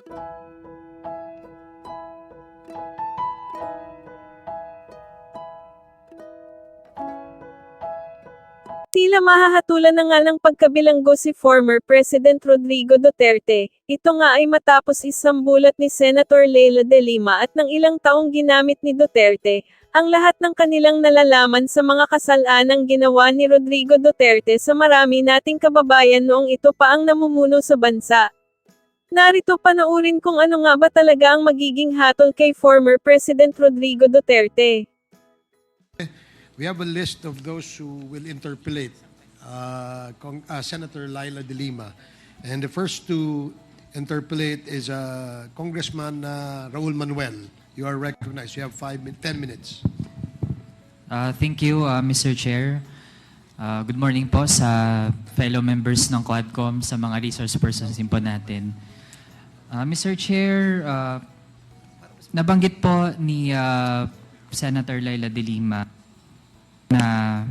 Tila mahahatulan na nga ng pagkabilanggo si former President Rodrigo Duterte. Ito nga ay matapos isang bulat ni Senator Leila de Lima at ng ilang taong ginamit ni Duterte, ang lahat ng kanilang nalalaman sa mga kasalanang ginawa ni Rodrigo Duterte sa marami nating kababayan noong ito pa ang namumuno sa bansa. Narito panoorin kung ano nga ba talaga ang magiging hatol kay former President Rodrigo Duterte. We have a list of those who will interpellate Senator Leila de Lima. And the first to interpellate is Congressman Raul Manuel. You are recognized. You have 10 minutes. Thank you, Mr. Chair. Good morning po sa fellow members ng Quadcom, sa mga resource persons din po natin. Mr. Chair, nabanggit po ni Senator Leila de Lima na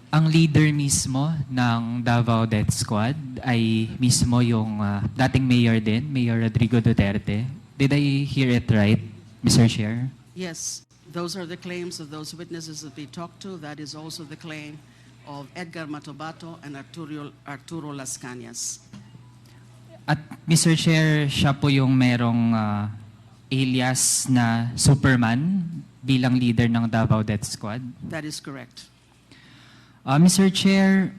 ang leader mismo ng Davao Death Squad ay mismo yung dating mayor din, Mayor Rodrigo Duterte. Did I hear it right, Mr. Chair? Yes, those are the claims of those witnesses that we talked to. That is also the claim of Edgar Matobato and Arturo Las Cañas. At Mr. Chair, siya po yung merong alias na Superman bilang leader ng Davao Death Squad? That is correct. Mr. Chair,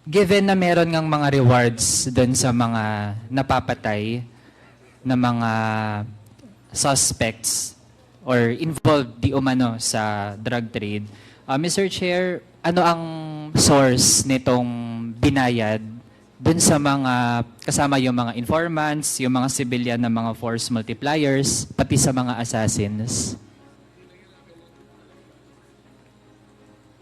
given na meron ngang mga rewards dun sa mga napapatay na mga suspects or involved di umano sa drug trade, Mr. Chair, ano ang source nitong binayad dun sa mga, kasama yung mga informants, yung mga civilian na mga force multipliers, pati sa mga assassins?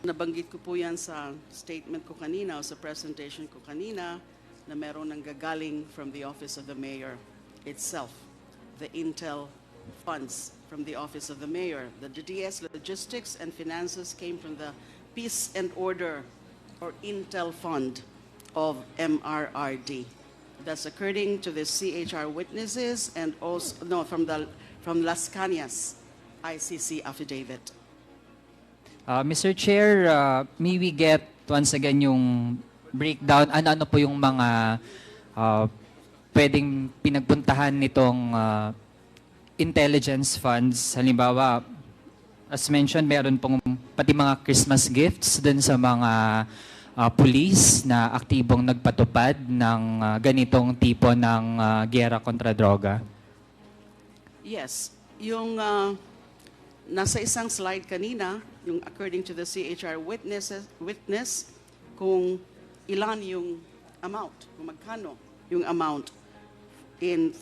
Nabanggit ko po yan sa statement ko kanina o sa presentation ko kanina na meron nang gagaling from the office of the mayor itself. The intel funds from the office of the mayor. The DDS logistics and finances came from the Peace and Order or Intel Fund of MRRD. That's according to the CHR witnesses and also from Las Cañas ICC affidavit. Mr. Chair, may we get once again yung breakdown, ano po yung mga pwedeng pinagpuntahan nitong intelligence funds? Halimbawa, as mentioned, meron pong pati mga Christmas gifts dun sa mga police na aktibong nagpatupad ng ganitong tipo ng giyera kontra droga? Yes. Yung nasa isang slide kanina, yung according to the CHR witness, kung ilan yung amount, kung magkano yung amount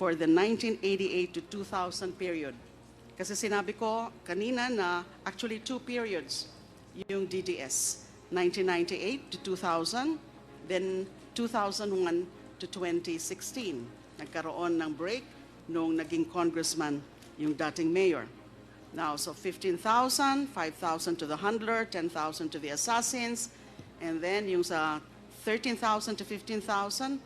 for the 1988 to 2000 period. Kasi sinabi ko kanina na actually 2 periods yung DDS. 1998 to 2000, then 2001 to 2016. Nagkaroon ng break nung naging congressman yung dating mayor. Now, so 15,000, 5,000 to the handler, 10,000 to the assassins, and then yung sa 13,000 to 15,000,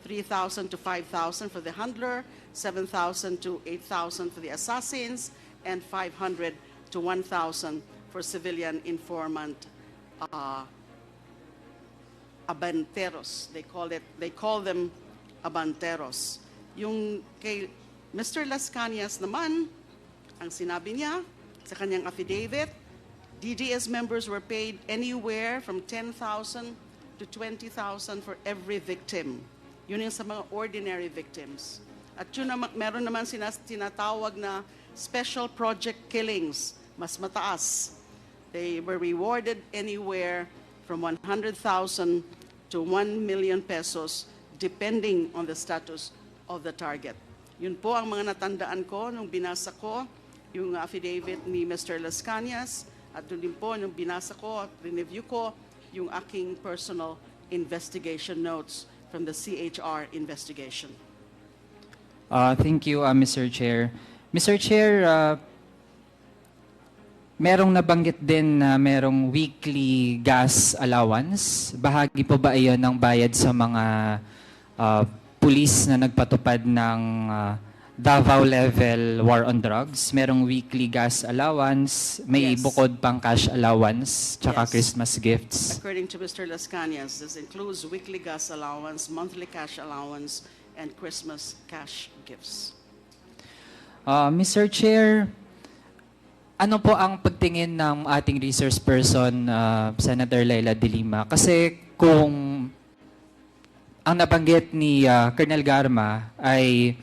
3,000 to 5,000 for the handler, 7,000 to 8,000 for the assassins, and 500 to 1,000 for civilian informant abanteros. They call them abanteros. Yung kay Mr. Las Cañas naman, ang sinabi niya sa kanyang affidavit, DDS members were paid anywhere from 10,000 to 20,000 for every victim. Yun yung sa mga ordinary victims. At yun naman, meron naman tinatawag na special project killings, mas mataas. They were rewarded anywhere from 100,000 to 1 million pesos depending on the status of the target. Yun po ang mga natandaan ko nung binasa ko yung affidavit ni Mr. Las Cañas at yun din po nung binasa ko at review ko yung aking personal investigation notes from the CHR investigation. Thank you, Mr. Chair. Mr. Chair, merong nabanggit din na merong weekly gas allowance. Bahagi po ba iyon ng bayad sa mga pulis na nagpatupad ng Davao level war on drugs. Merong weekly gas allowance, may Yes. bukod pang cash allowance, tsaka Yes. Christmas gifts. According to Mr. Las Cañas, this includes weekly gas allowance, monthly cash allowance, and Christmas cash gifts. Mr. Chair, ano po ang pagtingin ng ating resource person, Senator Leila de Lima? Kasi kung ang nabanggit ni Colonel Garma ay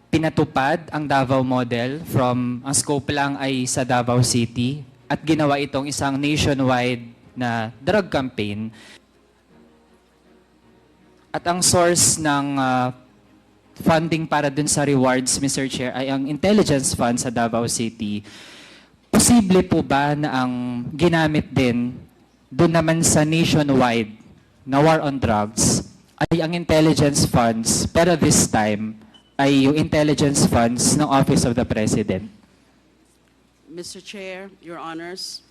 pinatupad ang Davao model from ang scope lang ay sa Davao City at ginawa itong isang nationwide na drug campaign. At ang source ng funding para dun sa rewards, Mr. Chair, ay ang intelligence fund sa Davao City. Posible po ba na ang ginamit din dun naman sa nationwide na war on drugs ay ang intelligence funds, pero this time ay yung intelligence funds ng Office of the President? Mr. Chair, Your Honors,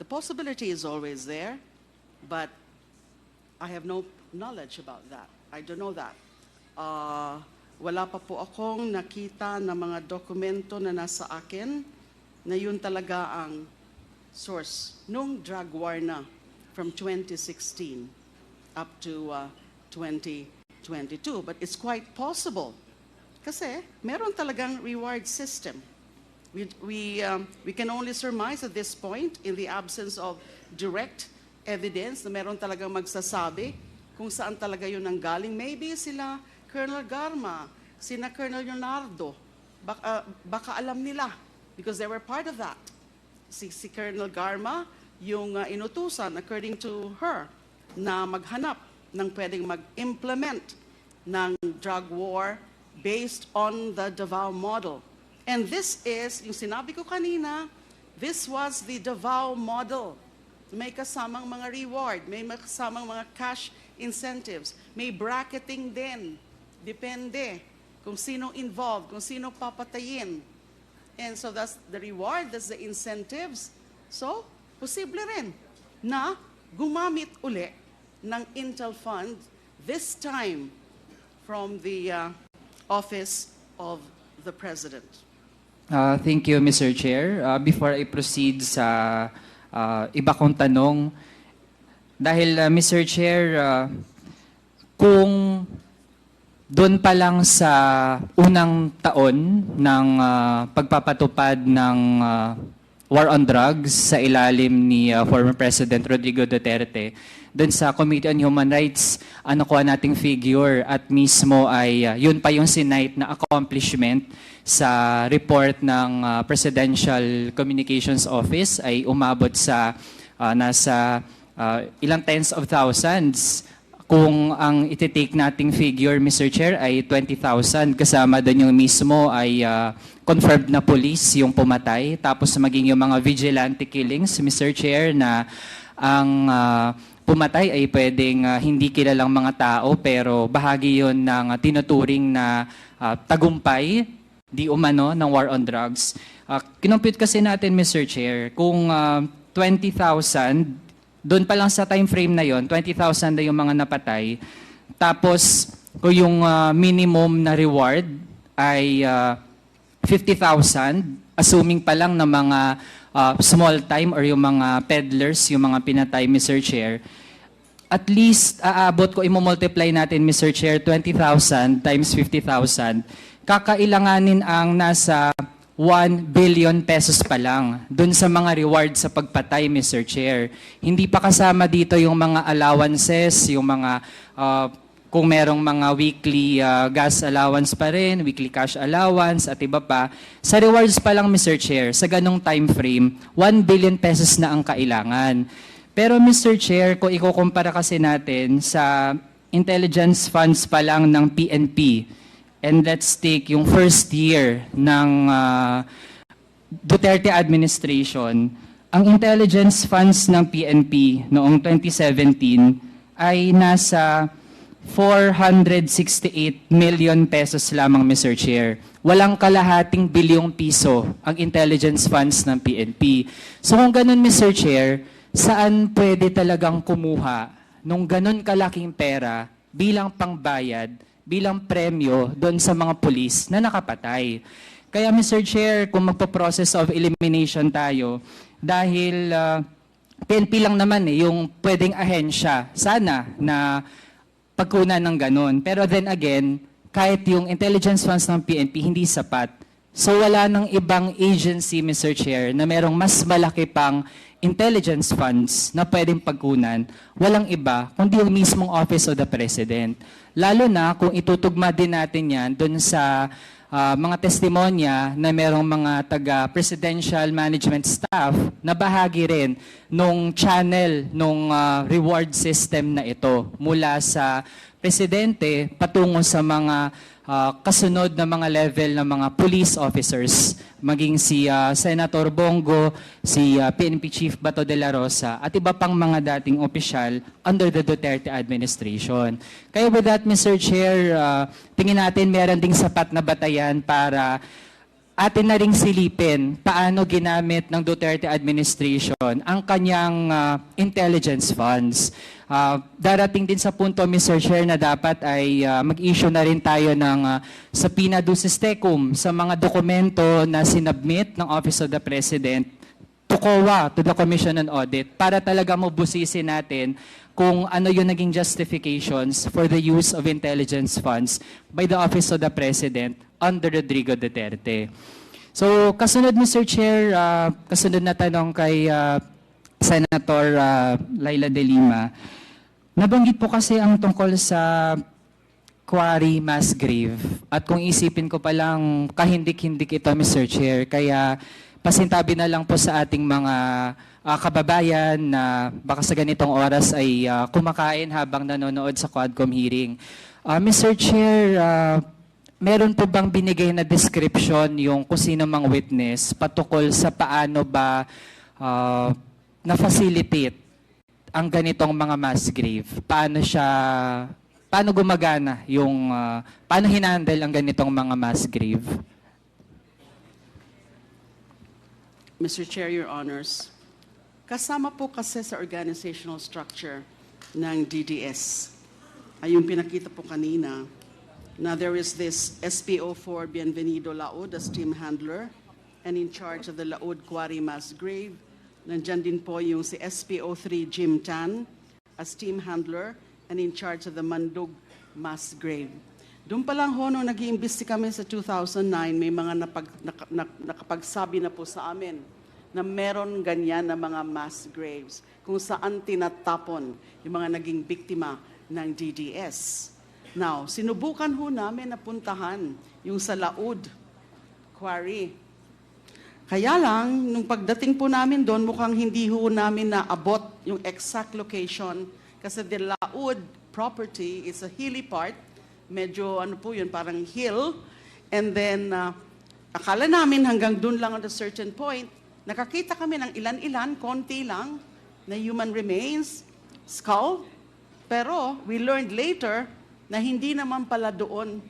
the possibility is always there, but I have no knowledge about that. I don't know that. Wala pa po akong nakita na mga dokumento na nasa akin na yun talaga ang source nung drug war na from 2016 up to 2022. But it's quite possible kasi meron talagang reward system. We can only surmise at this point in the absence of direct evidence na meron talagang magsasabi kung saan talaga yun ang galing. Maybe sila Colonel Garma, sina Colonel Leonardo, baka alam nila because they were part of that. Si Colonel Garma, yung inutusan according to her na maghanap ng pwedeng mag-implement ng drug war based on the Davao model. And this is, yung sinabi ko kanina, this was the Davao model. May kasamang mga reward, may kasamang mga cash incentives, may bracketing din. Depende kung sino involved, kung sino papatayin. And so that's the reward, that's the incentives. So, posible rin na gumamit uli ng Intel Fund, this time from the Office of the President. Thank you, Mr. Chair. Before I proceed sa iba kong tanong, dahil Mr. Chair, kung doon pa lang sa unang taon ng pagpapatupad ng war on drugs sa ilalim ni former President Rodrigo Duterte, doon sa Committee on Human Rights, kuha nating figure at mismo ay yun pa yung sinight na accomplishment sa report ng Presidential Communications Office ay umabot sa nasa ilang tens of thousands. Kung ang iti-take nating figure, Mr. Chair, ay 20,000, kasama doon yung mismo ay confirmed na police yung pumatay, tapos maging yung mga vigilante killings, Mr. Chair, na ang pumatay ay pwedeng hindi kilalang mga tao, pero bahagi yun ng tinuturing na tagumpay, di umano, ng war on drugs. Kinompute kasi natin, Mr. Chair, kung 20,000, doon pa lang sa time frame na yon, 20,000 na yung mga napatay. Tapos, kung yung minimum na reward ay 50,000, assuming pa lang na mga small time or yung mga peddlers, yung mga pinatay, Mr. Chair, at least aabot ko, imomultiply natin, Mr. Chair, 20,000 times 50,000, kakailanganin ang nasa 1 billion pesos pa lang dun sa mga reward sa pagpatay, Mr. Chair. Hindi pa kasama dito yung mga allowances, yung mga kung merong mga weekly gas allowance pa rin, weekly cash allowance at iba pa. Sa rewards pa lang, Mr. Chair, sa ganong time frame, 1 billion pesos na ang kailangan. Pero Mr. Chair, kung ikukumpara kasi natin sa intelligence funds pa lang ng PNP, and let's take yung first year ng Duterte administration, ang intelligence funds ng PNP noong 2017 ay nasa 468 million pesos lamang, Mr. Chair. Walang kalahating bilyong piso ang intelligence funds ng PNP. So kung ganun, Mr. Chair, saan pwede talagang kumuha nung ganun kalaking pera bilang pangbayad bilang premyo doon sa mga pulis na nakapatay. Kaya Mr. Chair, kung magpo-process of elimination tayo, dahil PNP lang naman yung pwedeng ahensya, sana na pagkunan ng ganun. Pero then again, kahit yung intelligence funds ng PNP hindi sapat. So wala nang ibang agency, Mr. Chair, na merong mas malaki pang intelligence funds na pwedeng pagkunan. Walang iba, kundi yung mismong Office of the President. Lalo na kung itutugma din natin yan dun sa mga testimonya na merong mga taga-presidential management staff na bahagi rin nung channel, nung reward system na ito mula sa presidente patungo sa mga kasunod na mga level ng mga police officers, maging si Senator Bongo, si PNP Chief Bato de la Rosa, at iba pang mga dating opisyal under the Duterte administration. Kaya with that, Mr. Chair, tingin natin meron ding sapat na batayan para atin na ring silipin paano ginamit ng Duterte administration ang kanyang intelligence funds. Darating din sa punto, Mr. Chair, na dapat ay mag-issue na rin tayo ng subpoena ducis tecum sa mga dokumento na sinubmit ng Office of the President to COA, to the Commission on Audit, para talaga mabusisin natin kung ano yung naging justifications for the use of intelligence funds by the Office of the President under Rodrigo Duterte. So, kasunod, Mr. Chair, kasunod na tanong kay Senator Leila de Lima. Nabanggit po kasi ang tungkol sa quarry mass grave. At kung isipin ko pa lang, kahindik-hindik ito, Mr. Chair. Kaya pasintabi na lang po sa ating mga kababayan na baka sa ganitong oras ay kumakain habang nanonood sa Quadcom hearing. Mr. Chair, meron po bang binigay na description yung kung sino mang witness patukol sa paano ba na-facilitate ang ganitong mga mass grave? Paano gumagana yung, paano hinandle ang ganitong mga mass grave? Mr. Chair, Your Honors, kasama po kasi sa organizational structure ng DDS ay yung pinakita po kanina na there is this SPO4 Bienvenido Laod as team handler and in charge of the Laod Quarry Mass Grave. Nandyan din po yung si SPO3 Jim Tan as team handler and in charge of the Mandug Mass Grave. Doon pa lang ho, nung nag-iimbesti kami sa 2009, may mga nakapagsabi na po sa amin na meron ganyan na mga mass graves kung saan tinatapon yung mga naging biktima ng DDS. Now, sinubukan ho namin na puntahan yung sa Laod Quarry. Kaya lang, nung pagdating po namin doon, mukhang hindi ho namin naabot yung exact location kasi the Laod property is a hilly part. Medyo ano po yun, parang hill. And then, akala namin hanggang doon lang at a certain point, nakakita kami ng ilan-ilan, konti lang, na human remains, skull. Pero we learned later na hindi naman pala doon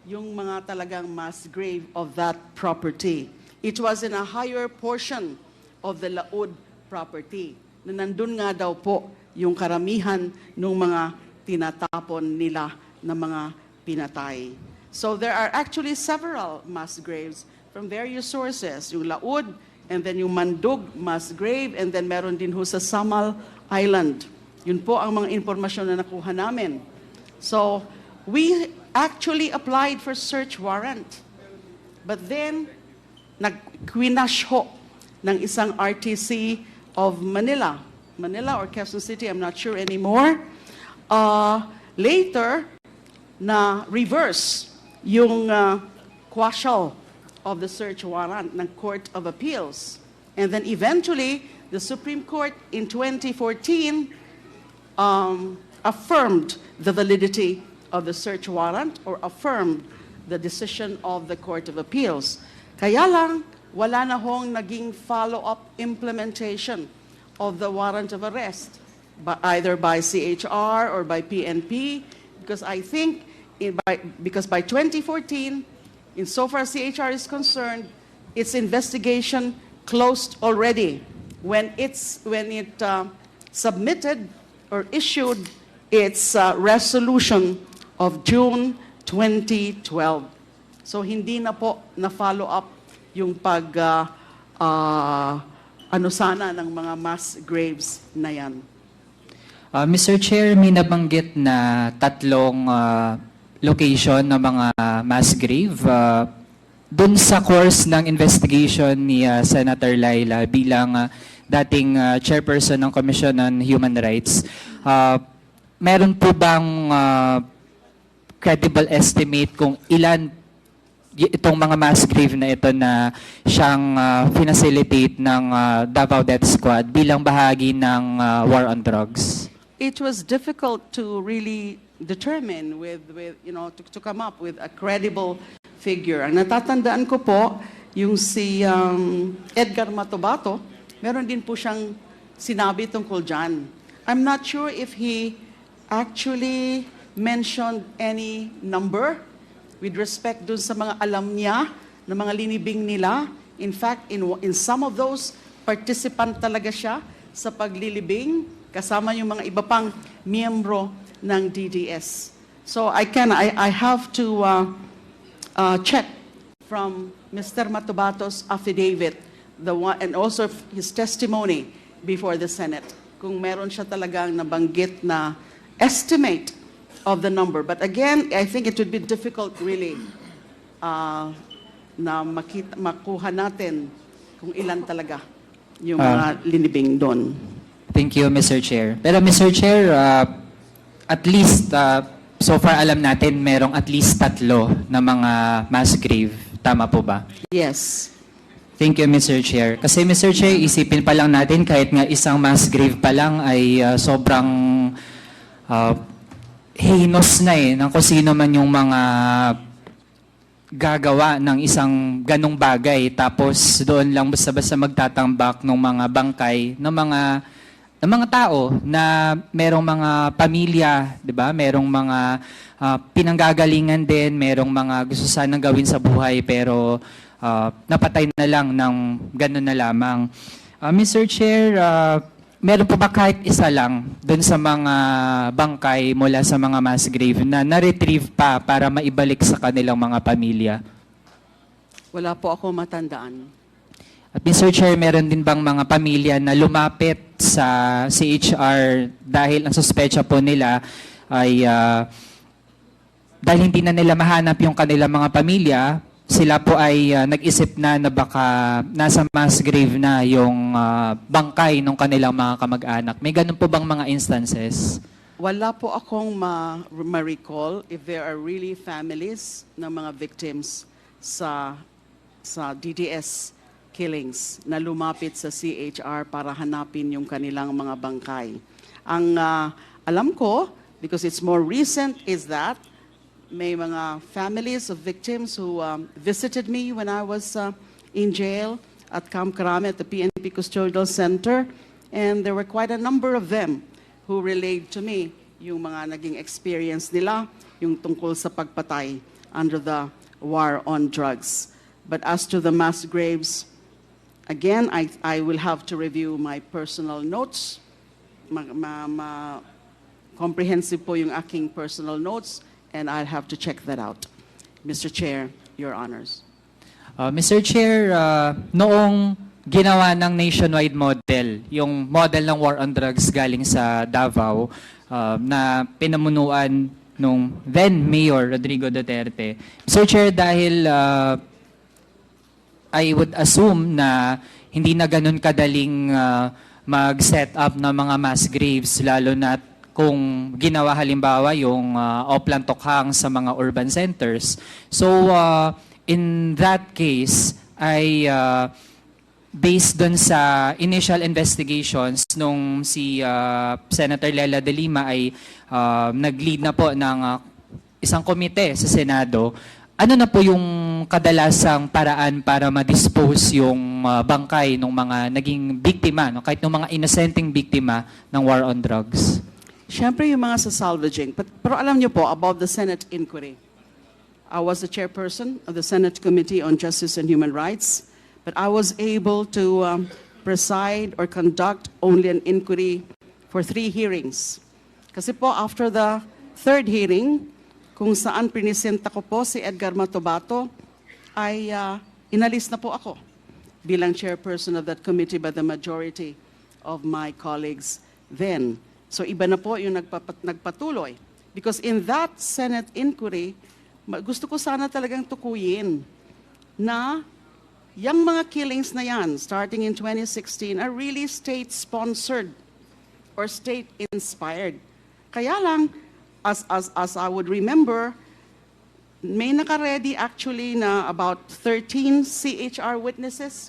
yung mga talagang mass grave of that property. It was in a higher portion of the Laod property, na nandun nga daw po yung karamihan ng mga tinatapon nila na mga pinatay. So there are actually several mass graves from various sources. Yung Laod, and then yung Mandug mass grave, and then meron din ho sa Samal Island. Yun po ang mga impormasyon na nakuha namin. So we actually applied for search warrant. But then, nag-quinash ho ng isang RTC of Manila or Quezon City, I'm not sure anymore. Later, na reverse yung quashal of the search warrant ng Court of Appeals. And then eventually, the Supreme Court in 2014 affirmed the validity of the search warrant or affirmed the decision of the Court of Appeals. Kaya lang, wala na hong naging follow-up implementation of the warrant of arrest, either by CHR or by PNP, because I think because by 2014, insofar as CHR is concerned, its investigation closed already when it submitted or issued its resolution of June 2012. So hindi na po na-follow up yung ano sana ng mga mass graves na yan. Mr. Chair, may nabanggit na tatlong location ng mga mass grave. Doon sa course ng investigation ni Senator Leila bilang dating chairperson ng Commission on Human Rights, meron po bang credible estimate kung ilan itong mga mass grave na ito na siyang facilitate ng Davao Death Squad bilang bahagi ng war on drugs? It was difficult to really determine with to come up with a credible figure. Ang natatandaan ko po, yung si Edgar Matobato, meron din po siyang sinabi tungkol dyan. I'm not sure if he actually mentioned any number with respect dun sa mga alam niya na mga linibing nila. In fact, in some of those, participant talaga siya sa paglilibing, kasama yung mga iba pang miyembro ng DDS. So I have to check from Mr. Matubato's affidavit, and also his testimony before the Senate, kung meron siya talagang nabanggit na estimate of the number. But again, I think it would be difficult really na makuha natin kung ilan talaga yung mga linibing doon. Thank you, Mr. Chair. Pero Mr. Chair, at least, so far alam natin, merong at least 3 na mga mass grave. Tama po ba? Yes. Thank you, Mr. Chair. Kasi Mr. Chair, isipin pa lang natin, kahit nga isang mass grave pa lang ay sobrang heinous na ng kung sino man yung mga gagawa ng isang ganong bagay. Tapos doon lang basta-basta magtatambak ng mga bangkay ng mga tao na merong mga pamilya, 'di ba? Merong mga pinanggagalingan din, merong mga gusto sanang gawin sa buhay pero napatay na lang ng gano'n na lamang. Mr. Chair, meron po ba kahit isa lang doon sa mga bangkay mula sa mga mass grave na na-retrieve pa para maibalik sa kanilang mga pamilya? Wala po ako matandaan. At Mr. Chair, meron din bang mga pamilya na lumapit sa CHR dahil ang suspecha po nila ay dahil hindi na nila mahanap yung kanilang mga pamilya, sila po ay nag-isip na baka nasa mass grave na yung bangkay ng kanilang mga kamag-anak. May ganun po bang mga instances? Wala po akong ma-recall if there are really families ng mga victims sa DDS killings na lumapit sa CHR para hanapin yung kanilang mga bangkay. Ang alam ko, because it's more recent, is that may mga families of victims who visited me when I was in jail at Camp Crame at the PNP Custodial Center, and there were quite a number of them who relayed to me yung mga naging experience nila, yung tungkol sa pagpatay under the war on drugs. But as to the mass graves, again, I will have to review my personal notes. Comprehensive po yung aking personal notes, and I'll have to check that out. Mr. Chair, Your Honors. Mr. Chair, noong ginawa ng nationwide model, yung model ng war on drugs galing sa Davao, na pinamunuan nung then Mayor Rodrigo Duterte. Mr. Chair, dahil I would assume na hindi na ganun kadaling mag-set up ng mga mass graves, lalo na kung ginawa halimbawa yung Oplan Tokhang sa mga urban centers. So, in that case, ay based dun sa initial investigations nung si Senator Leila de Lima ay nag-lead na po ng isang komite sa Senado, ano na po yung kadalasang paraan para ma-dispose yung bangkay ng mga naging biktima, no? Kahit ng mga innocenteng biktima ng war on drugs? Siyempre yung mga sa salvaging. Pero alam niyo po about the Senate inquiry. I was the chairperson of the Senate Committee on Justice and Human Rights, but I was able to preside or conduct only an inquiry for 3 hearings. Kasi po after the 3rd hearing, kung saan prinisenta ko po si Edgar Matobato, ay inalis na po ako bilang chairperson of that committee by the majority of my colleagues then. So iba na po yung nagpatuloy. Because in that Senate inquiry, gusto ko sana talagang tukuyin na yung mga killings na yan, starting in 2016, are really state-sponsored or state-inspired. Kaya lang, as I would remember, may naka-ready actually na about 13 CHR witnesses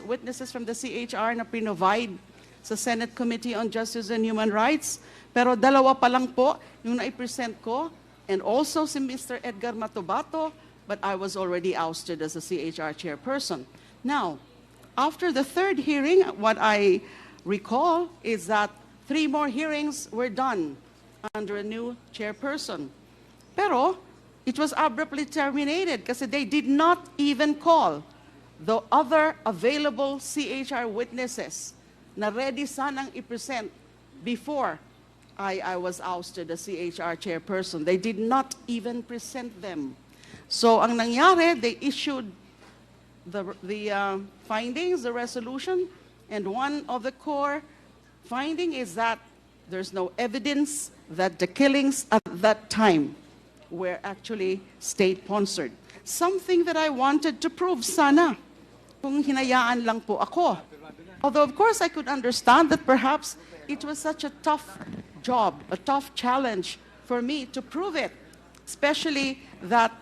from the CHR na pinovide sa Senate Committee on Justice and Human Rights. Pero dalawa pa lang po yung naipresent ko, and also si Mr. Edgar Matobato, but I was already ousted as a CHR chairperson. Now, after the third hearing, what I recall is that 3 more hearings were done under a new chairperson. Pero, it was abruptly terminated kasi they did not even call the other available CHR witnesses na ready sanang i-present before I was ousted as CHR chairperson. They did not even present them. So, ang nangyari, they issued the findings, the resolution, and one of the core finding is that there's no evidence that the killings at that time were actually state-sponsored. Something that I wanted to prove sana kung hinayaan lang po ako. Although of course I could understand that perhaps it was such a tough job, a tough challenge for me to prove it. Especially that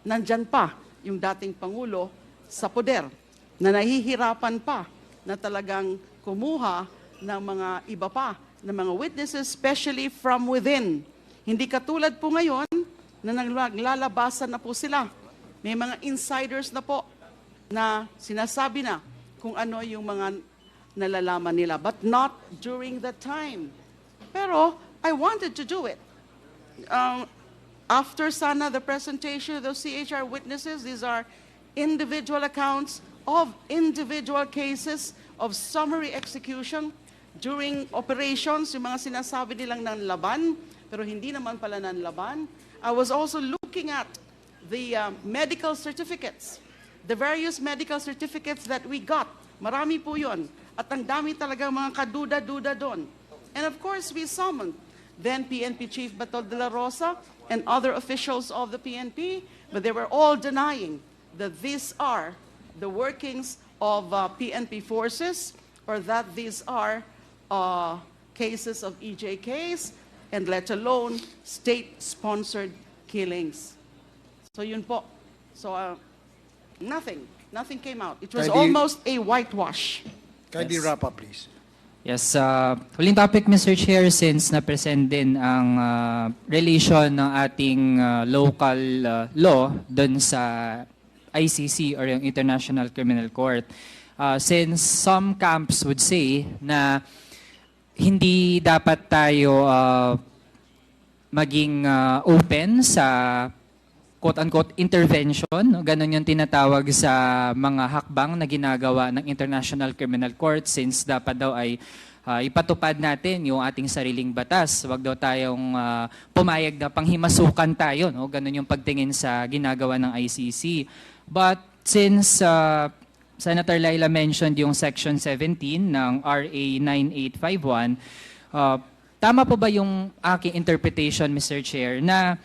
nandyan pa yung dating Pangulo sa poder, na nahihirapan pa na talagang kumuha ng mga iba pa, ng mga witnesses, especially from within. Hindi katulad po ngayon na naglalabasan na po sila. May mga insiders na po na sinasabi na kung ano yung mga nalalaman nila, but not during that time. Pero I wanted to do it. After sana the presentation of those CHR witnesses, these are individual accounts of individual cases of summary execution during operations, yung mga sinasabi nilang nanlaban, pero hindi naman pala nanlaban. I was also looking at the medical certificates, the various medical certificates that we got. Marami po yun. At ang dami talagang mga kaduda-duda doon. And of course, we summoned then PNP Chief Batol de la Rosa and other officials of the PNP, but they were all denying that these are the workings of PNP forces or that these are cases of EJKs and let alone state-sponsored killings. So yun po. So nothing came out. It was almost a whitewash. Kindly wrap up, please. Yes, huling topic, Mr. Chair, since na-present din ang relation ng ating local law dun sa ICC or yung International Criminal Court. Since some camps would say na hindi dapat tayo maging open sa quote-unquote intervention, ganun yung tinatawag sa mga hakbang na ginagawa ng International Criminal Court since dapat daw ay ipatupad natin yung ating sariling batas. Huwag daw tayong pumayag na panghimasukan tayo, no? Ganun yung pagtingin sa ginagawa ng ICC. But since Senator Leila mentioned yung Section 17 ng RA 9851, tama po ba yung aking interpretation, Mr. Chair, na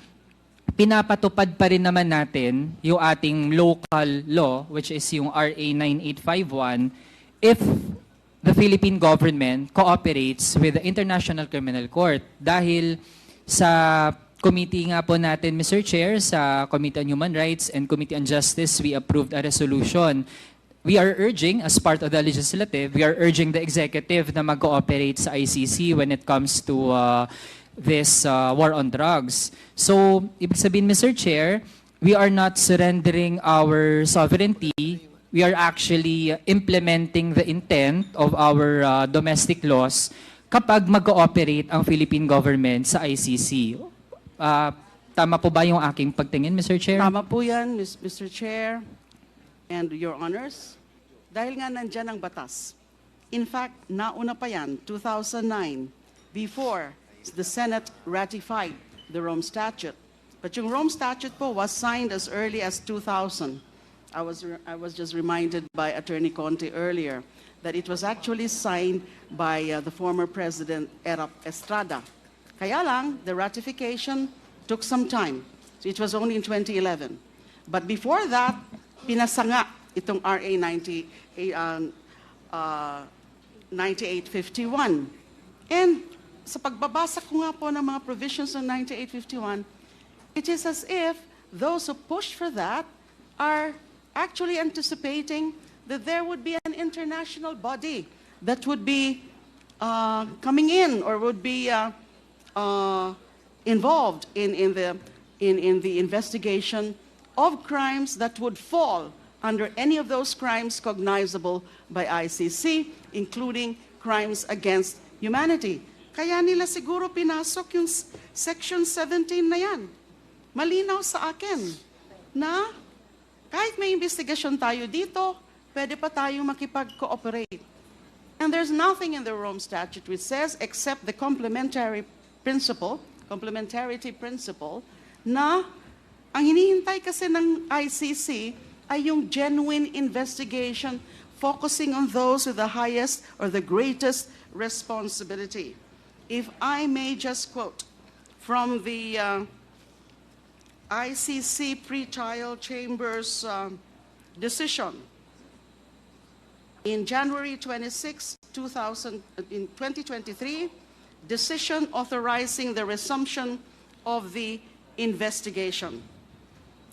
pinapatupad pa rin naman natin yung ating local law, which is yung RA 9851, if the Philippine government cooperates with the International Criminal Court? Dahil sa committee nga po natin, Mr. Chair, sa Committee on Human Rights and Committee on Justice, we approved a resolution. We are urging, as part of the legislative, we are urging the executive na mag-cooperate sa ICC when it comes to this war on drugs. So, ibig sabihin, Mr. Chair, we are not surrendering our sovereignty. We are actually implementing the intent of our domestic laws kapag mag-cooperate ang Philippine government sa ICC. Tama po ba yung aking pagtingin, Mr. Chair? Tama po yan, Mr. Chair and Your Honors. Dahil nga nandyan ang batas. In fact, nauna pa yan, 2009, before the Senate ratified the Rome Statute. But yung Rome Statute po was signed as early as 2000. I was just reminded by Attorney Conte earlier that it was actually signed by the former President Erap Estrada. Kaya lang, the ratification took some time. So it was only in 2011. But before that, pinasanga itong RA 9851. And sa pagbabasa ko nga po ng mga provisions ng 9851, it is as if those who pushed for that are actually anticipating that there would be an international body that would be coming in or would be involved in the investigation of crimes that would fall under any of those crimes cognizable by ICC, including crimes against humanity. Kaya nila siguro pinasok yung Section 17 na yan. Malinaw sa akin na kahit may investigasyon tayo dito, pwede pa tayong makipag-cooperate. And there's nothing in the Rome Statute which says, except the complementarity principle, na ang hinihintay kasi ng ICC ay yung genuine investigation focusing on those with the highest or the greatest responsibility. If I may just quote from the ICC pre-trial chambers decision in January 26, 2023, decision authorizing the resumption of the investigation.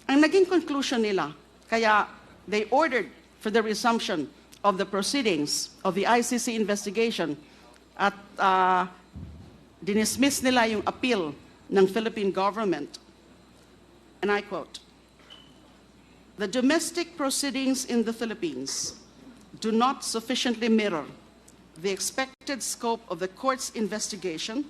Ang naging conclusion nila, kaya they ordered for the resumption of the proceedings of the ICC investigation at dinismiss nila yung appeal ng Philippine government. And I quote, "The domestic proceedings in the Philippines do not sufficiently mirror the expected scope of the court's investigation,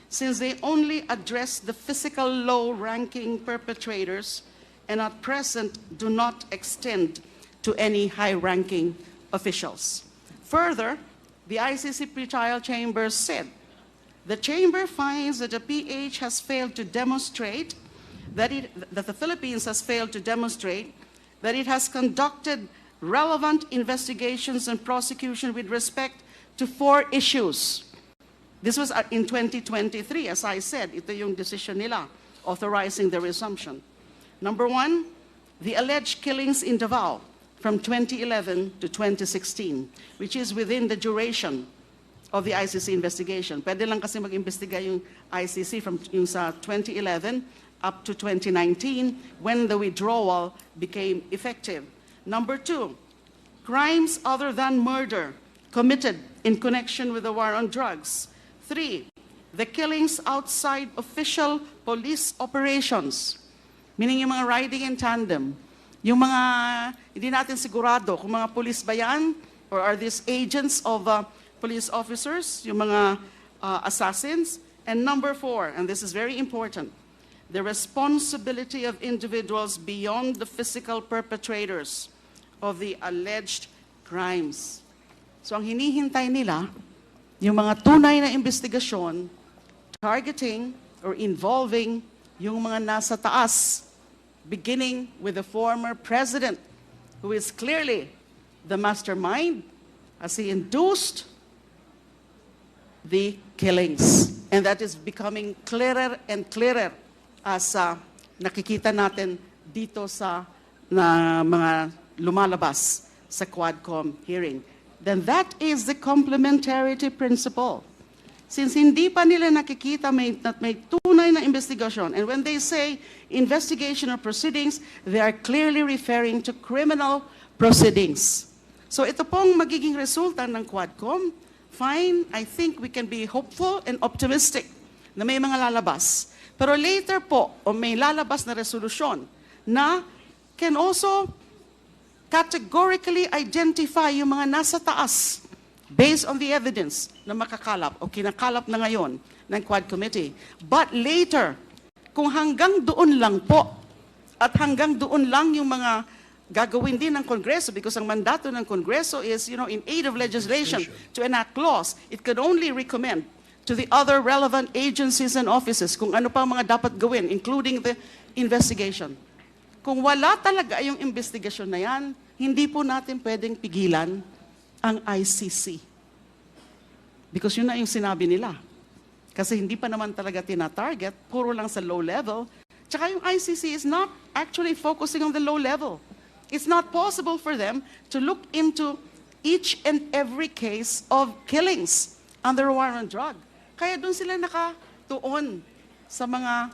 since they only address the physical low-ranking perpetrators and at present do not extend to any high-ranking officials." Further, the ICC pretrial chamber said, "The chamber finds that the PH has failed to demonstrate that the Philippines has failed to demonstrate that it has conducted relevant investigations and prosecution with respect to 4 issues." This was in 2023, as I said, ito yung decision nila authorizing the resumption. Number 1, the alleged killings in Davao from 2011 to 2016, which is within the duration of the ICC investigation. Pwede lang kasi mag-imbestiga yung ICC from yung sa 2011 up to 2019 when the withdrawal became effective. Number 2, crimes other than murder committed in connection with the war on drugs. 3, the killings outside official police operations, meaning yung mga riding in tandem, yung mga hindi natin sigurado kung mga police ba yan or are these agents of police officers, yung mga assassins. And number 4, and this is very important, the responsibility of individuals beyond the physical perpetrators of the alleged crimes. So ang hinihintay nila, yung mga tunay na investigasyon targeting or involving yung mga nasa taas, beginning with the former president, who is clearly the mastermind as he induced the killings. And that is becoming clearer and clearer as nakikita natin dito sa mga lumalabas sa Quadcom hearing. Then that is the complementarity principle. Since hindi pa nila nakikita may tunay na investigasyon, and when they say investigation or proceedings, they are clearly referring to criminal proceedings. So ito pong magiging resulta ng Quadcom. Fine, I think we can be hopeful and optimistic na may mga lalabas. Pero later po, o may lalabas na resolusyon na can also categorically identify yung mga nasa taas based on the evidence na makakalap o kinakalap na ngayon ng Quad Committee. But later, kung hanggang doon lang po at hanggang doon lang yung mga gagawin din ng Kongreso, because ang mandato ng Kongreso is, in aid of legislation to enact laws, it could only recommend to the other relevant agencies and offices kung ano pa mga dapat gawin, including the investigation. Kung wala talaga yung investigation na yan, hindi po natin pwedeng pigilan ang ICC. Because yun na yung sinabi nila. Kasi hindi pa naman talaga tina-target, puro lang sa low level. Tsaka yung ICC is not actually focusing on the low level. It's not possible for them to look into each and every case of killings under war on drug. Kaya doon sila nakatuon sa mga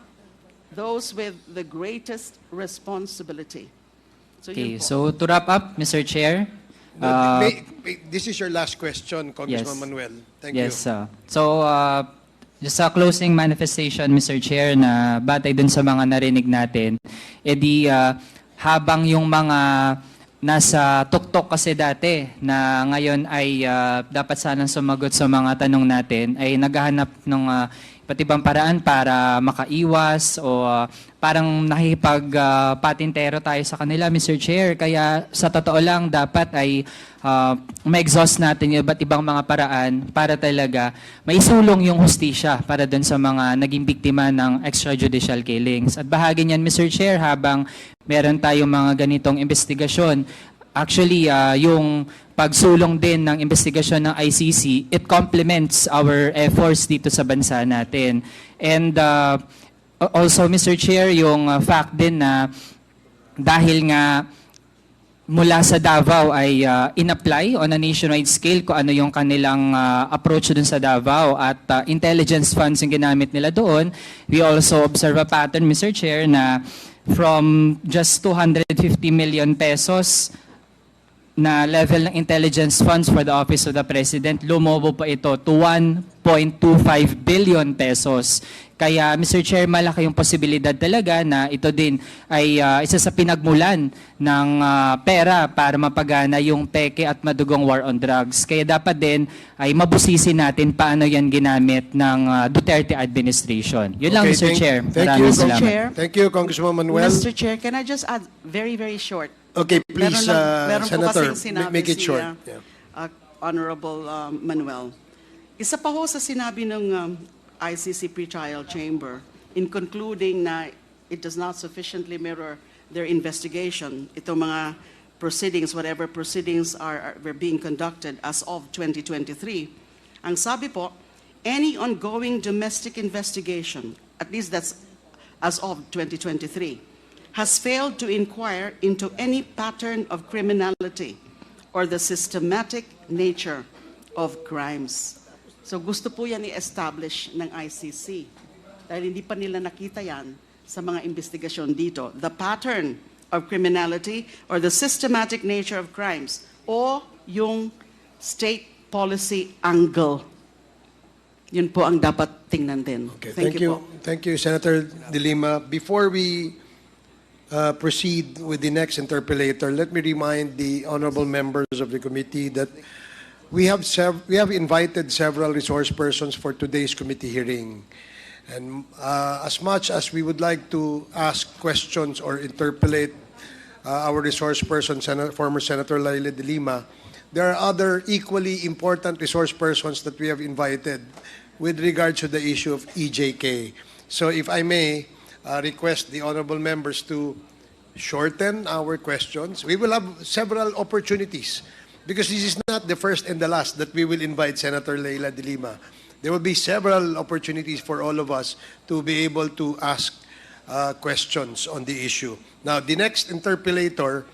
those with the greatest responsibility. So, Okay, yun po. so to wrap up, Mr. Chair, This is your last question, Congressman Yes. Manuel. Thank yes, you. just a closing manifestation, Mr. Chair, na batay dun sa mga narinig natin, edi habang yung mga nasa tuktok kasi dati na ngayon ay dapat sanang sumagot sa mga tanong natin ay naghahanap ng iba't ibang paraan para makaiwas o parang nakikipag-patintero tayo sa kanila, Mr. Chair. Kaya sa totoo lang, dapat ay ma-exhaust natin yung iba't ibang mga paraan para talaga maisulong yung hustisya para dun sa mga naging biktima ng extrajudicial killings. At bahagi niyan, Mr. Chair, habang meron tayong mga ganitong investigasyon, actually, yung pagsulong din ng investigasyon ng ICC, it complements our efforts dito sa bansa natin. And also, Mr. Chair, yung fact din na dahil nga mula sa Davao ay in-apply on a nationwide scale kung ano yung kanilang approach dun sa Davao at intelligence funds yung ginamit nila doon. We also observe a pattern, Mr. Chair, na from just 250 million pesos na level ng intelligence funds for the Office of the President, lumobo pa ito to 1.25 billion pesos. Kaya, Mr. Chair, malaki yung posibilidad talaga na ito din ay isa sa pinagmulan ng pera para mapagana yung peke at madugong war on drugs. Kaya dapat din ay mabusisi natin paano yan ginamit ng Duterte administration. Yun lang, Mr. Chair. Thank Maraming you, salamat. Chair. Thank you, Congressman Manuel. Mr. Chair, can I just add very, very short? Okay, please, meron po Senator, kasing sinabi make it si, short. Honorable Manuel. Isa pa ho sa sinabi ng ICC pre-trial chamber in concluding na it does not sufficiently mirror their investigation, itong mga proceedings, whatever proceedings were being conducted as of 2023. Ang sabi po, any ongoing domestic investigation, at least that's as of 2023, has failed to inquire into any pattern of criminality or the systematic nature of crimes. So gusto po yan i-establish ng ICC dahil hindi pa nila nakita yan sa mga investigasyon dito. The pattern of criminality or the systematic nature of crimes o yung state policy angle. Yun po ang dapat tingnan din. Okay, Thank you po. Thank you, Senator De Lima. Before we proceed with the next interpellator, let me remind the honorable members of the committee that we have invited several resource persons for today's committee hearing. And as much as we would like to ask questions or interpellate our resource person, former Senator Leila de Lima, there are other equally important resource persons that we have invited with regard to the issue of EJK. So if I may request the honorable members to shorten our questions. We will have several opportunities because this is not the first and the last that we will invite Senator Leila de Lima. There will be several opportunities for all of us to be able to ask questions on the issue. Now, the next interpellator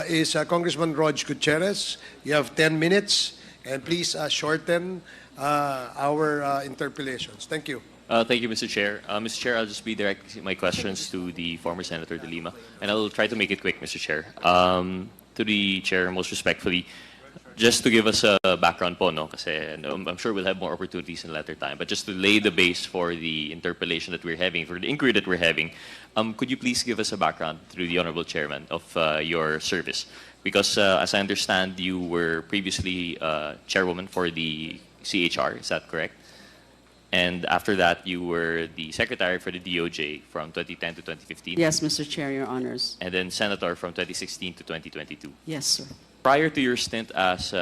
is Congressman Rog Gutierrez. You have 10 minutes, and please shorten our interpellations. Thank you. Thank you, Mr. Chair. Mr. Chair, I'll just be directing my questions to the former Senator de Lima, and I'll try to make it quick, Mr. Chair. To the Chair, most respectfully, just to give us a background po, no? Kasi I'm sure we'll have more opportunities in later time, but just to lay the base for the interpellation that we're having, for the inquiry that we're having, could you please give us a background through the Honorable Chairman of your service? Because as I understand, you were previously chairwoman for the CHR, is that correct? And after that, you were the secretary for the DOJ from 2010 to 2015. Yes, Mr. Chair, Your Honors. And then senator from 2016 to 2022. Yes, sir. Prior to your stint as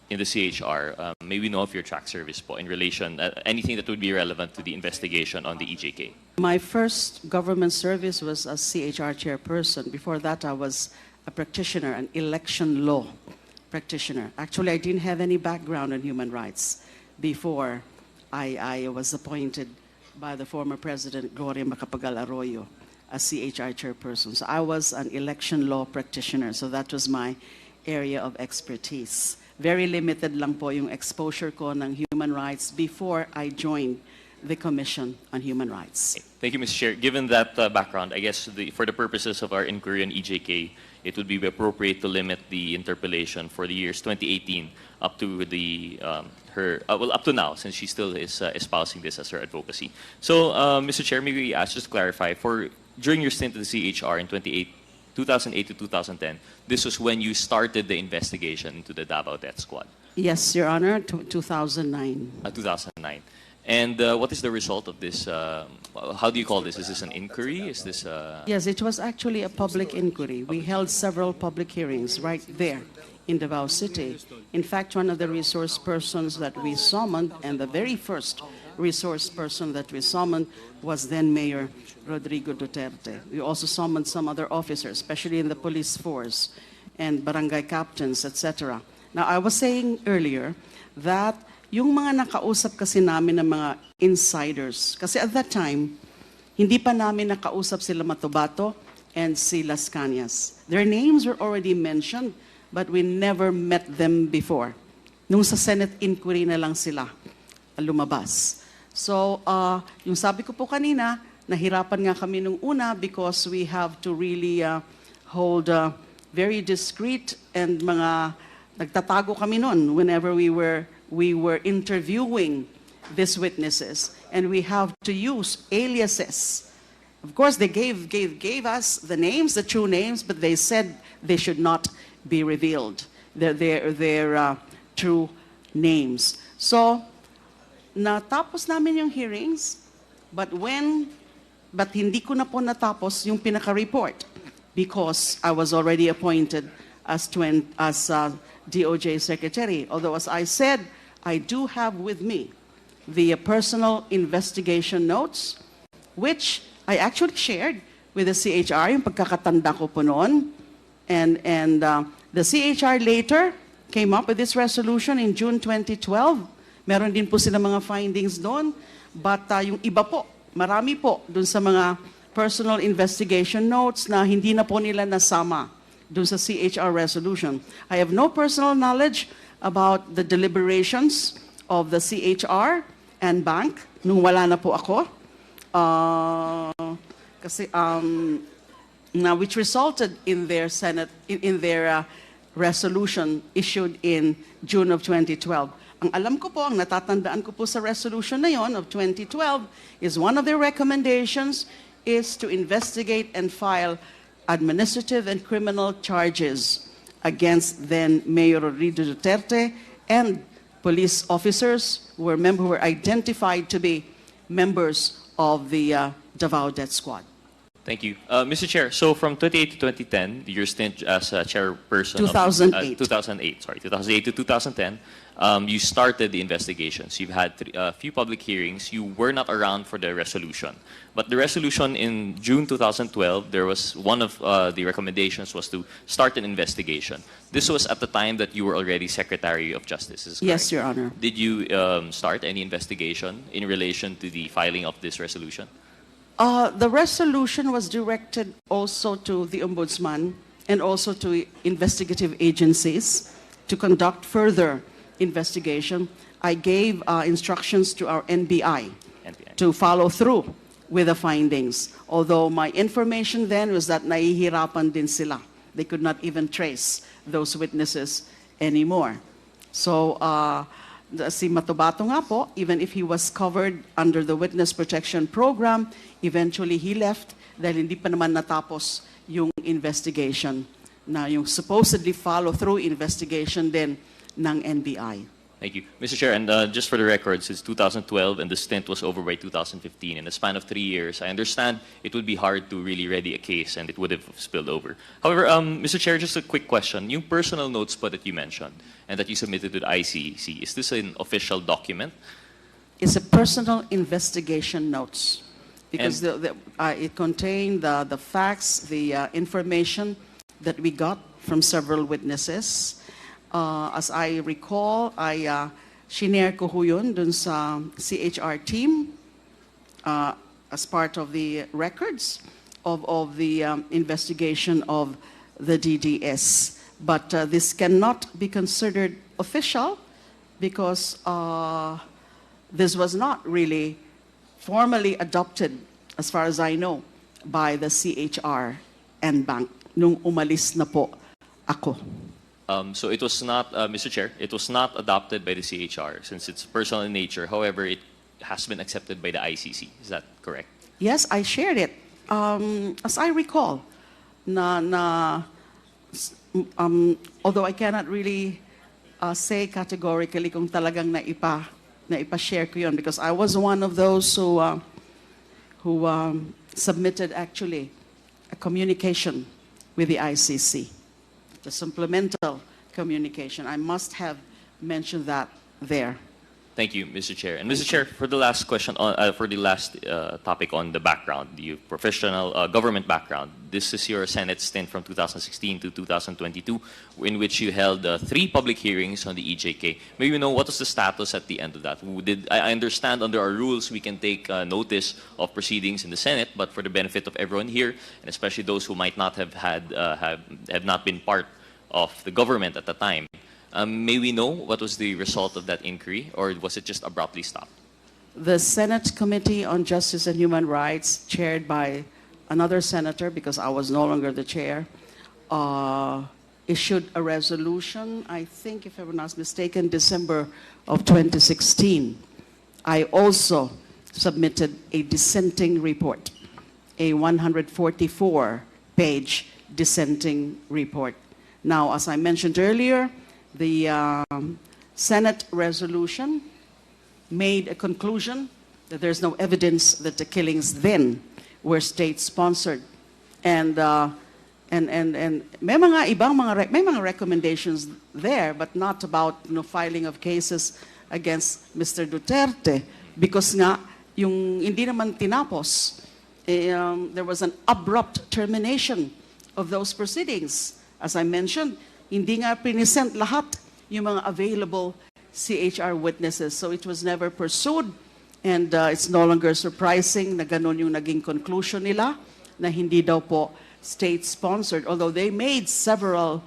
in the CHR, may we know of your track service po in relation, anything that would be relevant to the investigation on the EJK? My first government service was as CHR chairperson. Before that, I was a practitioner, an election law practitioner. Actually, I didn't have any background in human rights before I was appointed by the former President Gloria Macapagal Arroyo as CHR chairperson. So I was an election law practitioner. So that was my area of expertise. Very limited lang po yung exposure ko ng human rights before I joined the Commission on Human Rights. Thank you, Mr. Chair. Given that background, I guess for the purposes of our inquiry on EJK, it would be appropriate to limit the interpellation for the years 2018 up to the up to now, since she still is espousing this as her advocacy. So, Mr. Chair, maybe we ask just to clarify, during your stint at the CHR in 2008 to 2010, this was when you started the investigation into the Davao Death Squad. Yes, Your Honor, 2009. 2009. And what is the result of this? How do you call this? Is this an inquiry? Is this Yes, it was actually a public inquiry. We held several public hearings right there in Davao City. In fact, one of the resource persons that we summoned, and the very first resource person that we summoned, was then Mayor Rodrigo Duterte. We also summoned some other officers, especially in the police force and barangay captains, etc. Now, I was saying earlier that yung mga nakausap kasi namin ng mga insiders, kasi at that time, hindi pa namin nakausap sila Matobato and si Las Cañas. Their names were already mentioned, but we never met them before. Nung sa Senate inquiry na lang sila lumabas. So, yung sabi ko po kanina, nahirapan nga kami nung una because we have to really hold very discreet and mga nagtatago kami nun whenever we were interviewing these witnesses, and we have to use aliases. Of course, they gave us the names, the true names, but they said they should not be revealed, their true names. So, natapos namin yung hearings, but hindi ko na po natapos yung pinaka-report because I was already appointed as DOJ Secretary. Although, as I said, I do have with me the personal investigation notes, which I actually shared with the CHR, yung pagkakatanda ko po noon. And the CHR later came up with this resolution in June 2012. Meron din po sila mga findings doon. But yung iba po, marami po dun sa mga personal investigation notes na hindi na po nila nasama dun sa CHR resolution. I have no personal knowledge about the deliberations of the CHR and bank nung wala na po ako. Which resulted in their resolution issued in June of 2012. Ang alam ko po, ang natatandaan ko po sa resolution na yon of 2012 is one of their recommendations is to investigate and file administrative and criminal charges against then Mayor Rodrigo Duterte and police officers who were identified to be members of the Davao Death Squad. Thank you. Mr. Chair, so from 2008 to 2010, your stint as chairperson 2008. 2008 to 2010, you started the investigations. You've had a few public hearings. You were not around for the resolution. But the resolution in June 2012, there was one of the recommendations was to start an investigation. This was at the time that you were already Secretary of Justice, is correct? Yes, Your Honor. Did you start any investigation in relation to the filing of this resolution? The resolution was directed also to the Ombudsman and also to investigative agencies to conduct further investigation. I gave instructions to our NBI to follow through with the findings. Although my information then was that nahihirapan din sila. They could not even trace those witnesses anymore. So, si Matobato nga po, even if he was covered under the Witness Protection Program, eventually he left dahil hindi pa naman natapos yung investigation na yung supposedly follow-through investigation din ng NBI. Thank you. Mr. Chair, and just for the record, since 2012 and the stint was over by 2015, in the span of 3 years, I understand it would be hard to really ready a case and it would have spilled over. However, Mr. Chair, just a quick question. Yung personal notes po that you mentioned and that you submitted to the ICC, is this an official document? It's a personal investigation notes because it contained the facts, the information that we got from several witnesses. As I recall, shinare ko ho yun dun sa CHR team as part of the records of the investigation of the DDS. But this cannot be considered official because this was not really formally adopted, as far as I know, by the CHR and bank nung umalis na po ako. So it was not, Mr. Chair, it was not adopted by the CHR since it's personal in nature. However, it has been accepted by the ICC. Is that correct? Yes, I shared it. As I recall, although I cannot really say categorically kung talagang naipa-share ko yun because I was one of those who submitted actually a communication with the ICC. The supplemental communication. I must have mentioned that there. Thank you, Mr. Chair. And Mr. Chair, for the last question, for the last topic on the background, the professional government background, this is your Senate stint from 2016 to 2022, in which you held 3 public hearings on the EJK. May we know what was the status at the end of that? I understand under our rules we can take notice of proceedings in the Senate, but for the benefit of everyone here, and especially those who might not have not been part of the government at the time, may we know what was the result of that inquiry, or was it just abruptly stopped? The Senate Committee on Justice and Human Rights, chaired by another senator, because I was no longer the chair, issued a resolution, I think, if I'm not mistaken, December of 2016. I also submitted a dissenting report, a 144-page dissenting report. Now, as I mentioned earlier, the Senate resolution made a conclusion that there's no evidence that the killings then were state-sponsored. And may mga recommendations there, but not about filing of cases against Mr. Duterte because nga yung hindi naman tinapos, there was an abrupt termination of those proceedings. As I mentioned, hindi nga present lahat yung mga available CHR witnesses. So it was never pursued. And it's no longer surprising na ganun yung naging conclusion nila na hindi daw po state-sponsored. Although they made several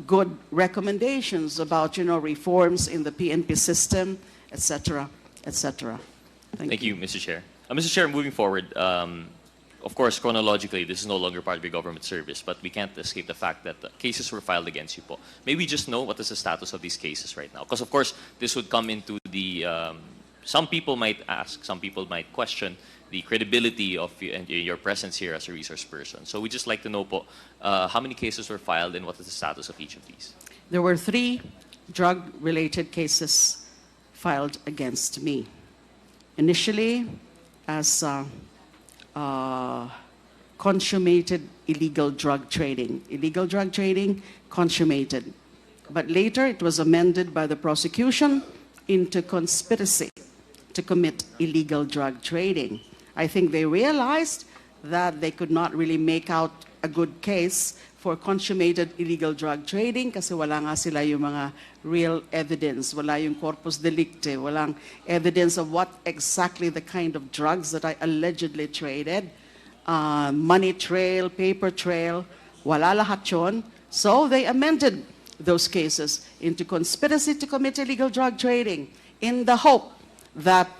good recommendations about, reforms in the PNP system, etc., etc. Thank you, Mr. Chair. Mr. Chair, moving forward, of course, chronologically, this is no longer part of your government service, but we can't escape the fact that cases were filed against you po. May we just know what is the status of these cases right now? Because, of course, this would come into the... some people might ask, some people might question the credibility of your presence here as a resource person. So we'd just like to know po, how many cases were filed and what is the status of each of these? There were 3 drug-related cases filed against me. Initially, as... consummated illegal drug trading. Illegal drug trading, consummated. But later it was amended by the prosecution into conspiracy to commit illegal drug trading. I think they realized that they could not really make out a good case for consummated illegal drug trading kasi wala nga sila yung mga real evidence, wala yung corpus delicti, walang evidence of what exactly the kind of drugs that I allegedly traded, money trail, paper trail, wala lahat yun. So they amended those cases into conspiracy to commit illegal drug trading in the hope that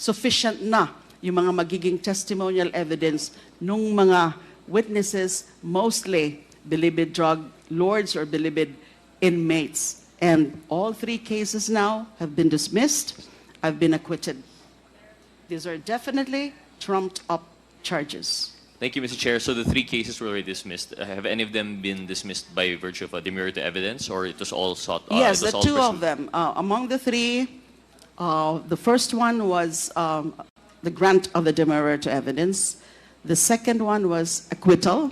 sufficient na yung mga magiging testimonial evidence nung mga witnesses, mostly believed drug lords or believed inmates. And all 3 cases now have been dismissed. I've been acquitted. These are definitely trumped up charges. Thank you, Mr. Chair. So the three cases were already dismissed. Have any of them been dismissed by virtue of a demurrer to evidence, or it was all sought? Yes, it was the all two of pursued? them. Among the three, the first one was the grant of the demurrer to evidence. The second one was acquittal.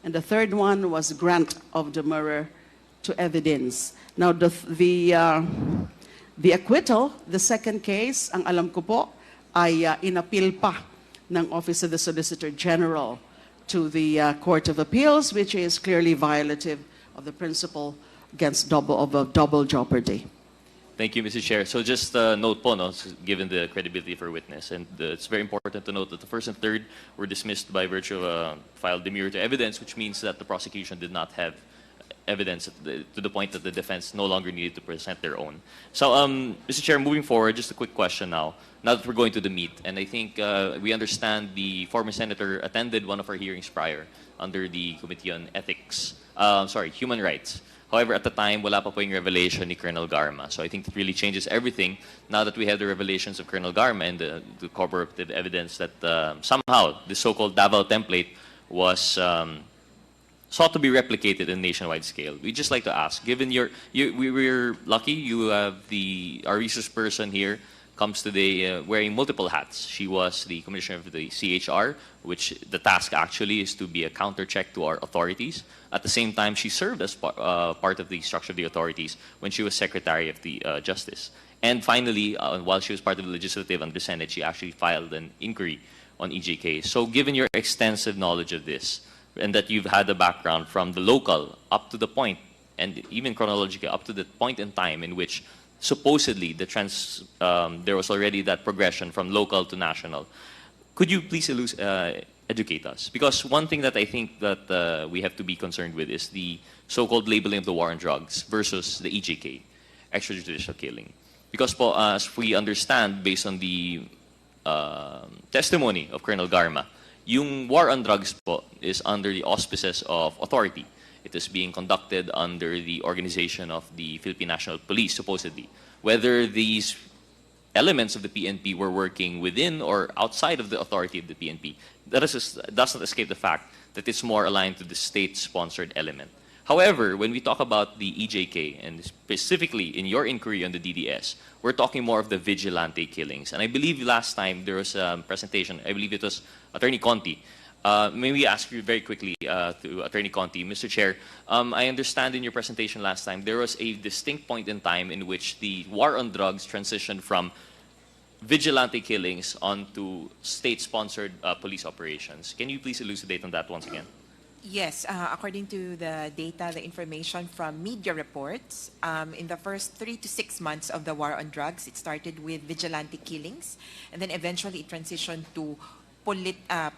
And the third one was grant of demurrer to evidence. Now, the acquittal, the second case, ang alam ko po, ay inappeal pa ng Office of the Solicitor General to the Court of Appeals, which is clearly violative of the principle against double jeopardy. Thank you, Mr. Chair. So just note po, no, given the credibility of our witness, and it's very important to note that the first and third were dismissed by virtue of a filed demurrer to evidence, which means that the prosecution did not have evidence to the point that the defense no longer needed to present their own. So, Mr. Chair, moving forward, just a quick question now that we're going to the meat, and I think we understand the former senator attended one of our hearings prior under the Committee on Ethics, Human Rights. However, at the time, wala pa po yung revelation ni Colonel Garma. So I think it really changes everything now that we have the revelations of Colonel Garma and the corroborative evidence that somehow the so-called Davao template was sought to be replicated in nationwide scale. We'd just like to ask, given we were lucky, you have our resource person here comes today wearing multiple hats. She was the commissioner of the CHR, which the task actually is to be a counter-check to our authorities. At the same time, she served as part of the structure of the authorities when she was Secretary of the Justice. And finally, while she was part of the Legislative and the Senate, she actually filed an inquiry on EJK. So given your extensive knowledge of this, and that you've had a background from the local up to the point, and even chronologically up to the point in time in which supposedly there was already that progression from local to national, could you please educate us? Because one thing that I think that we have to be concerned with is the so-called labeling of the war on drugs versus the EJK, extrajudicial killing. Because po, as we understand, based on the testimony of Colonel Garma, yung war on drugs po is under the auspices of authority. It is being conducted under the organization of the Philippine National Police, supposedly. Whether these elements of the PNP were working within or outside of the authority of the PNP, that doesn't escape the fact that it's more aligned to the state-sponsored element. However, when we talk about the EJK, and specifically in your inquiry on the DDS, we're talking more of the vigilante killings. And I believe last time there was a presentation, I believe it was Attorney Conti. May we ask you very quickly to Attorney Conti, Mr. Chair, I understand in your presentation last time there was a distinct point in time in which the war on drugs transitioned from vigilante killings onto state-sponsored police operations. Can you please elucidate on that once again? Yes, according to the data, the information from media reports, in the first 3 to 6 months of the war on drugs, it started with vigilante killings, and then eventually it transitioned to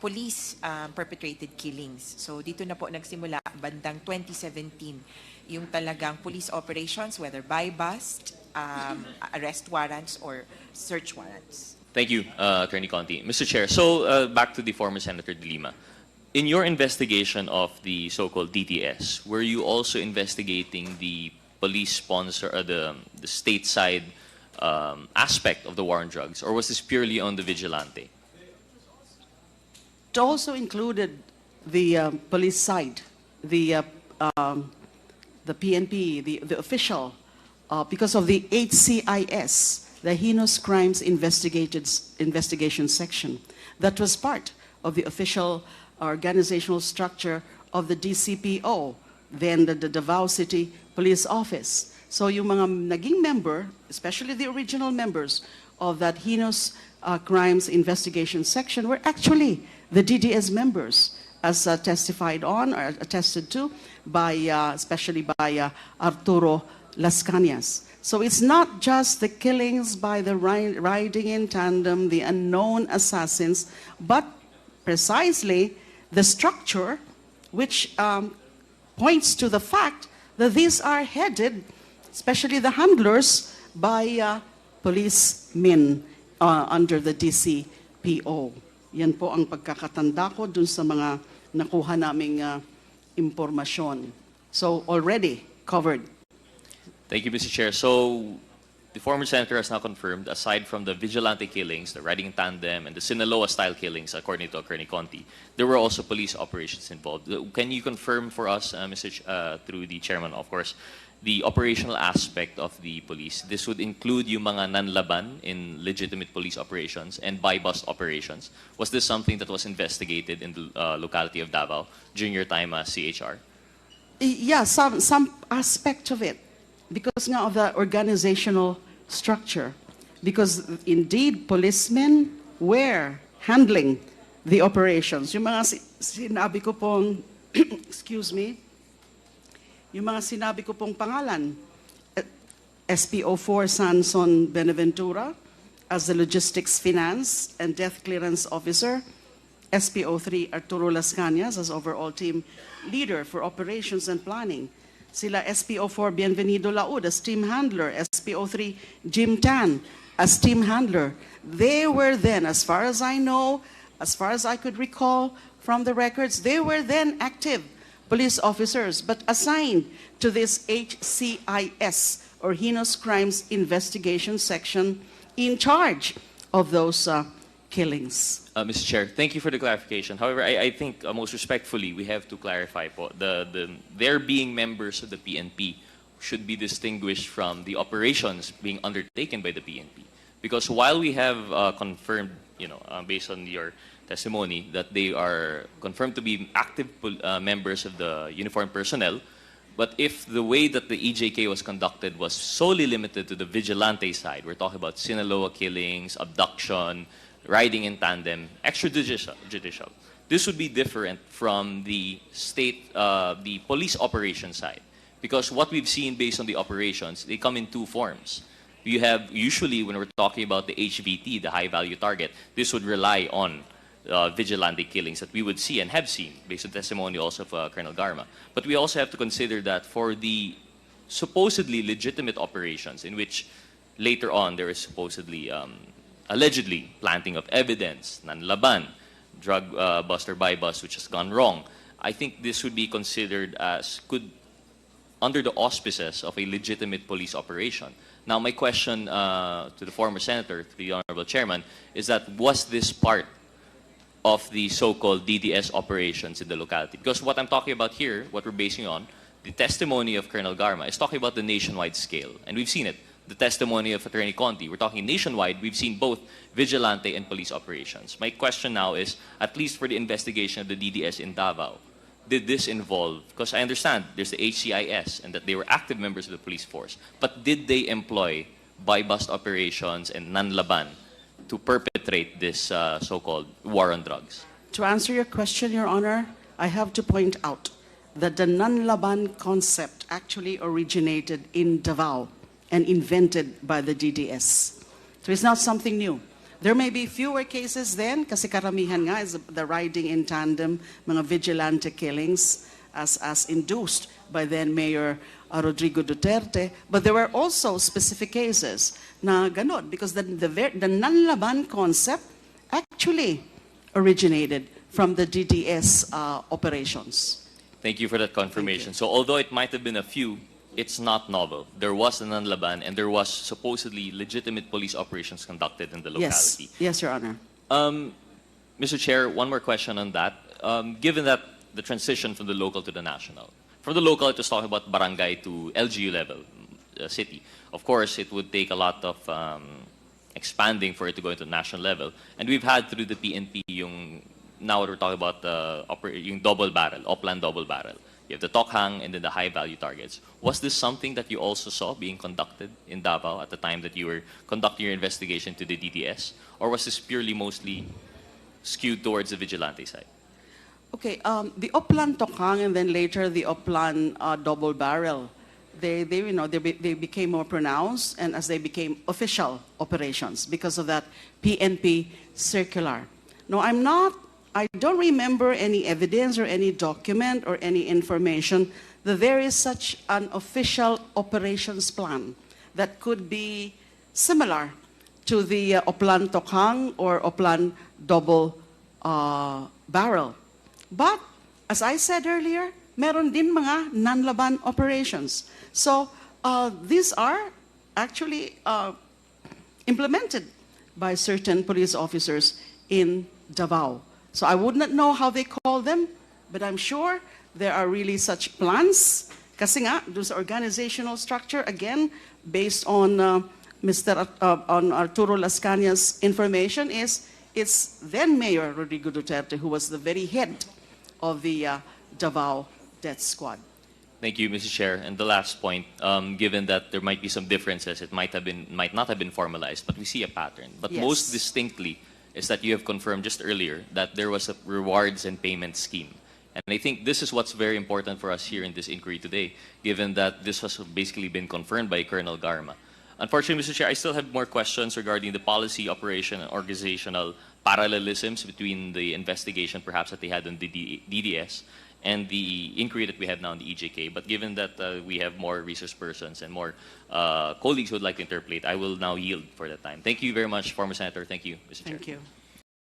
police perpetrated killings. So dito na po nagsimula bandang 2017 yung talagang police operations, whether by bust, arrest warrants, or search warrants. Thank you, Attorney Conti. Mr. Chair, so back to the former Senator De Lima. In your investigation of the so-called DTS, were you also investigating the police sponsor, the state side aspect of the war on drugs, or was this purely on the vigilante? It also included the police side, the PNP, the official, because of the HCIS, the Heinous Crimes Investigation Section. That was part of the official organizational structure of the DCPO, then the Davao City Police Office. So yung mga naging member, especially the original members of that Heinous Crimes Investigation Section, were actually the DDS members, as testified on or attested to by, especially by Arturo Las Cañas. So it's not just the killings by the riding in tandem, the unknown assassins, but precisely the structure which points to the fact that these are headed, especially the handlers, by policemen under the DCPO. Yan po ang pagkakatanda ko dun sa mga nakuha naming impormasyon. So already covered. Thank you, Mr. Chair. So the former senator has now confirmed, aside from the vigilante killings, the riding in tandem, and the Sinaloa-style killings, according to Attorney Conti, there were also police operations involved. Can you confirm for us, through the chairman, of course, the operational aspect of the police? This would include yung mga nanlaban in legitimate police operations and buy-bust operations. Was this something that was investigated in the locality of Davao during your time as CHR? Yeah, some aspect of it, because nga of the organizational structure. Because indeed, policemen were handling the operations. Yung mga sinabi ko pong, excuse me, yung mga sinabi ko pong pangalan, SPO4 Sanson Benaventura as the Logistics Finance and Death Clearance Officer, SPO3 Arturo Las Cañas as overall team leader for operations and planning, sila SPO4 Bienvenido Laud as team handler, SPO3 Jim Tan as team handler. They were then, as far as I know, as far as I could recall from the records, they were then active police officers, but assigned to this HCIS, or Heinous Crimes Investigation Section, in charge of those killings. Mr. Chair, thank you for the clarification. However, I think most respectfully, we have to clarify po, their being members of the PNP should be distinguished from the operations being undertaken by the PNP. Because while we have confirmed, based on your testimony, that they are confirmed to be active members of the uniformed personnel, but if the way that the EJK was conducted was solely limited to the vigilante side, we're talking about Sinaloa killings, abduction, riding in tandem, extrajudicial, this would be different from the state, the police operation side. Because what we've seen based on the operations, they come in two forms. You have, usually when we're talking about the HVT, the high value target, this would rely on vigilante killings that we would see and have seen based on testimony also of Colonel Garma. But we also have to consider that for the supposedly legitimate operations in which later on there is supposedly, allegedly planting of evidence, nanlaban, drug buster by bust, which has gone wrong, I think this would be considered as under the auspices of a legitimate police operation. Now, my question to the former senator, to the honorable chairman, is that was this part of the so-called DDS operations in the locality? Because what I'm talking about here, what we're basing on, the testimony of Colonel Garma is talking about the nationwide scale, and we've seen it. The testimony of Attorney Conti, we're talking nationwide, we've seen both vigilante and police operations. My question now is, at least for the investigation of the DDS in Davao, did this involve, because I understand there's the HCIS and that they were active members of the police force, but did they employ buy-bust operations and nanlaban to perpetrate this so-called war on drugs? To answer your question, Your Honor, I have to point out that the nanlaban concept actually originated in Davao and invented by the DDS. So it's not something new. There may be fewer cases then, kasi karamihan nga is the riding in tandem, mga vigilante killings as induced by then Mayor Rodrigo Duterte. But there were also specific cases na ganun, because the nanlaban concept actually originated from the DDS operations. Thank you for that confirmation. So although it might have been a few, it's not novel. There was a nanlaban and there was supposedly legitimate police operations conducted in the locality. Yes, Your Honor. Mr. Chair, one more question on that. Given that the transition from the local to the national, from the local it was talking about barangay to LGU level, city. Of course, it would take a lot of expanding for it to go into national level. And we've had through the PNP now we're talking about yung double barrel, Oplan double barrel. You have the Tokhang and then the high value targets. Was this something that you also saw being conducted in Davao at the time that you were conducting your investigation to the DDS? Or was this purely mostly skewed towards the vigilante side? Okay, the Oplan Tokhang and then later the Oplan double barrel, they became more pronounced and as they became official operations because of that PNP circular. No, I don't remember any evidence or any document or any information that there is such an official operations plan that could be similar to the Oplan Tokhang or Oplan double barrel. But, as I said earlier, meron din mga nanlaban operations. So, these are, actually implemented by certain police officers in Davao. So I would not know how they call them, but I'm sure there are really such plans. Kasi nga, there's organizational structure, again, based on on Arturo Lascania's information, it's then Mayor Rodrigo Duterte who was the very head of the Davao Death Squad. Thank you, Mr. Chair. And the last point, given that there might be some differences, it might not have been formalized, but we see a pattern. But Yes. most distinctly is that you have confirmed just earlier that there was a rewards and payment scheme. And I think this is what's very important for us here in this inquiry today, given that this has basically been confirmed by Colonel Garma. Unfortunately, Mr. Chair, I still have more questions regarding the policy, operation, and organizational parallelisms between the investigation perhaps that they had on the DDS and the inquiry that we have now in the EJK. But given that we have more resource persons and more colleagues who would like to interpolate, I will now yield for that time. Thank you very much, former Senator. Thank you, Mr. Chair. Thank you.